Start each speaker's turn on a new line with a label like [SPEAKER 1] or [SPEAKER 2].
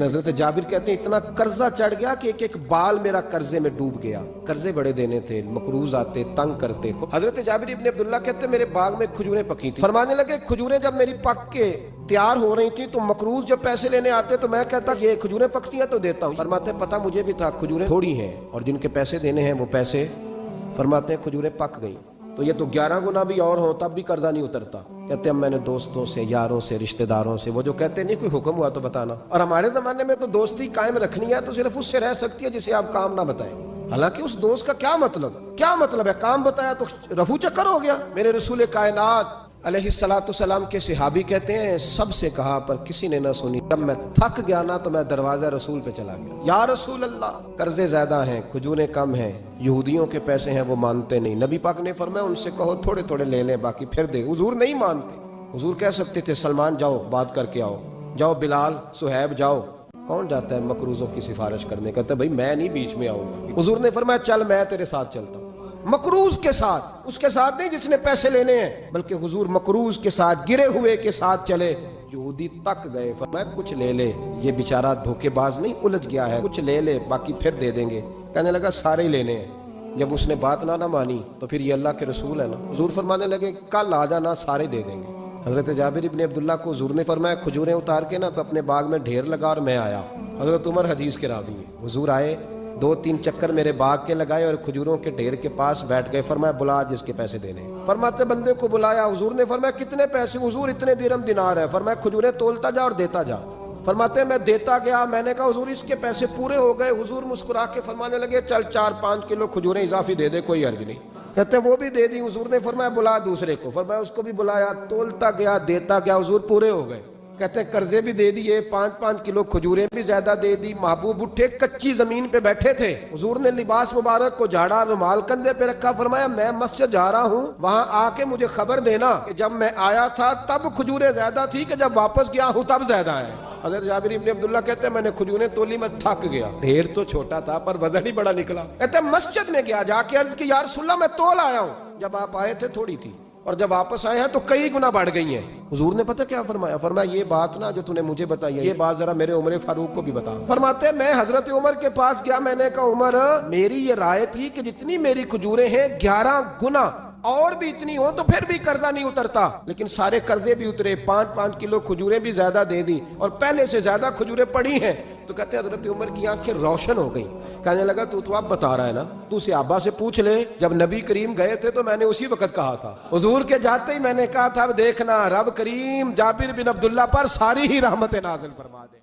[SPEAKER 1] हजरत जाबिर कहते हैं इतना कर्जा चढ़ गया कि एक एक बाल मेरा कर्जे में डूब गया। कर्जे बड़े देने थे, मकरूज आते, तंग करते। हजरत जाबिर इब्ने अब्दुल्ला कहते मेरे बाग में खजूरें पकी थी। फरमाने लगे खजूरें जब मेरी पक के तैयार हो रही थी तो मकरूज जब पैसे लेने आते तो मैं कहता ये खजूरें पकती हैं तो देता हूँ। फरमाते पता मुझे भी था खजूरें थोड़ी हैं और जिनके पैसे देने हैं वो पैसे, फरमाते हैं खजूरें पक गई तो ये तो 11 गुना भी और हो तब भी कर्जा नहीं उतरता। कहते हैं मैंने दोस्तों से, यारों से, रिश्तेदारों से, वो जो कहते नहीं कोई हुक्म हुआ तो बताना। और हमारे जमाने में तो दोस्ती कायम रखनी है तो सिर्फ उससे रह सकती है जिसे आप काम ना बताएं। हालांकि उस दोस्त का क्या मतलब है, काम बताया तो रफू चक्कर हो गया। मेरे रसूल कायनात अलैहिस्सलातु सलाम के सहाबी कहते हैं सबसे कहा पर किसी ने ना सुनी। जब मैं थक गया ना तो मैं दरवाजा रसूल पे चला गया। या रसूल अल्लाह कर्जे ज्यादा हैं, खजूरें कम हैं, यहूदियों के पैसे हैं वो मानते नहीं। नबी पाक ने फरमाया उनसे कहो थोड़े थोड़े ले लें बाकी फिर दे। हुजूर नहीं मानते। हुजूर कह सकते थे सलमान जाओ बात करके आओ, जाओ बिलाल सुहैब जाओ। कौन जाता है मकरूजों की सिफारिश करने? कहता भाई मैं नहीं बीच में आऊंगा। हुजूर ने फरमाया चल मैं तेरे साथ चलता हूँ। मकरूज के साथ, उसके साथ नहीं जिसने पैसे लेने हैं, बल्कि हुजूर मकरूज के साथ, गिरे हुए के साथ चले। यहूदी तक गए, फरमाया कुछ ले ले, ये बेचारा धोखेबाज नहीं उलझ गया है, कुछ ले ले बाकी फिर दे देंगे। कहने लगा सारे ही लेने हैं। जब उसने बात ना मानी तो फिर ये अल्लाह के रसूल है ना। हुजूर फरमाने लगे कल आ जाना सारे दे देंगे। हजरत जाबिर इब्ने अब्दुल्ला को हुजूर ने फरमाया खजूरें उतार के ना तो अपने बाग में ढेर लगा और मैं आया। हजरत उमर हदीस के रावी है। हुजूर आए, 2-3 चक्कर मेरे बाग के लगाए और खजूरों के ढेर के पास बैठ गए। फरमाया बुला जिसके पैसे देने। फरमाते बंदे को बुलाया। हुजूर ने फरमाया कितने पैसे? हुजूर इतने दिरहम दिनार है। फरमाया खजूरें तोलता जा और देता जा। फरमाते मैं देता गया। मैंने कहा हुजूर इसके पैसे पूरे हो गए। हुजूर मुस्कुरा के फरमाने लगे चल 4-5 किलो खजूरें इजाफी दे दे, कोई अर्ज नहीं। कहते वो भी दे दी। हुजूर ने फरमाया बुला दूसरे को। फरमाया उसको भी बुलाया, तोलता गया, देता गया। हुजूर पूरे हो गए। कहते कर्जे भी दे दिए, 5-5 किलो खजूरें भी ज्यादा दे दी। महबूब उठे, कच्ची जमीन पे बैठे थे। हुजूर ने लिबास मुबारक को झाड़ा, रुमाल कंधे पे रखा। फरमाया मैं मस्जिद जा रहा हूँ, वहां आके मुझे खबर देना कि जब मैं आया था तब खजूरें ज्यादा थी कि जब वापस गया हूँ तब ज्यादा है। हज़रत जाबिर इब्ने अब्दुल्ला कहते हैं मैंने खजूरें तोली, मैं थक गया। ढेर तो छोटा था पर वजन ही बड़ा निकला। कहते मस्जिद में गया, जाके अर्ज की या रसूलल्लाह मैं तोल आया हूँ, जब आप आए थे थोड़ी थी और जब वापस आए हैं तो कई गुना बढ़ गई हैं। हुजूर ने पता क्या फरमाया? फरमाया ये बात ना जो तूने मुझे बताई है, ये बात जरा मेरे उमर फारूक को भी बता। फरमाते मैं हजरत उमर के पास गया। मैंने कहा उमर मेरी ये राय थी कि जितनी मेरी खजूरें हैं 11 गुना और भी इतनी हो तो फिर भी कर्जा नहीं उतरता, लेकिन सारे कर्जे भी उतरे। 5-5 किलो खजूरें भी ज्यादा दे दी और पहले से ज्यादा खजूरें पड़ी हैं। तो कहते हैं हजरत उमर की आंखें रोशन हो गई। कहने लगा तू तो अब बता रहा है ना, तू सहाबा से पूछ ले, जब नबी करीम गए थे तो मैंने उसी वक्त कहा था। हुजूर के जाते ही मैंने कहा था अब देखना रब करीम जाबिर बिन अब्दुल्ला पर सारी ही रहमतें नाज़िल फरमा दे।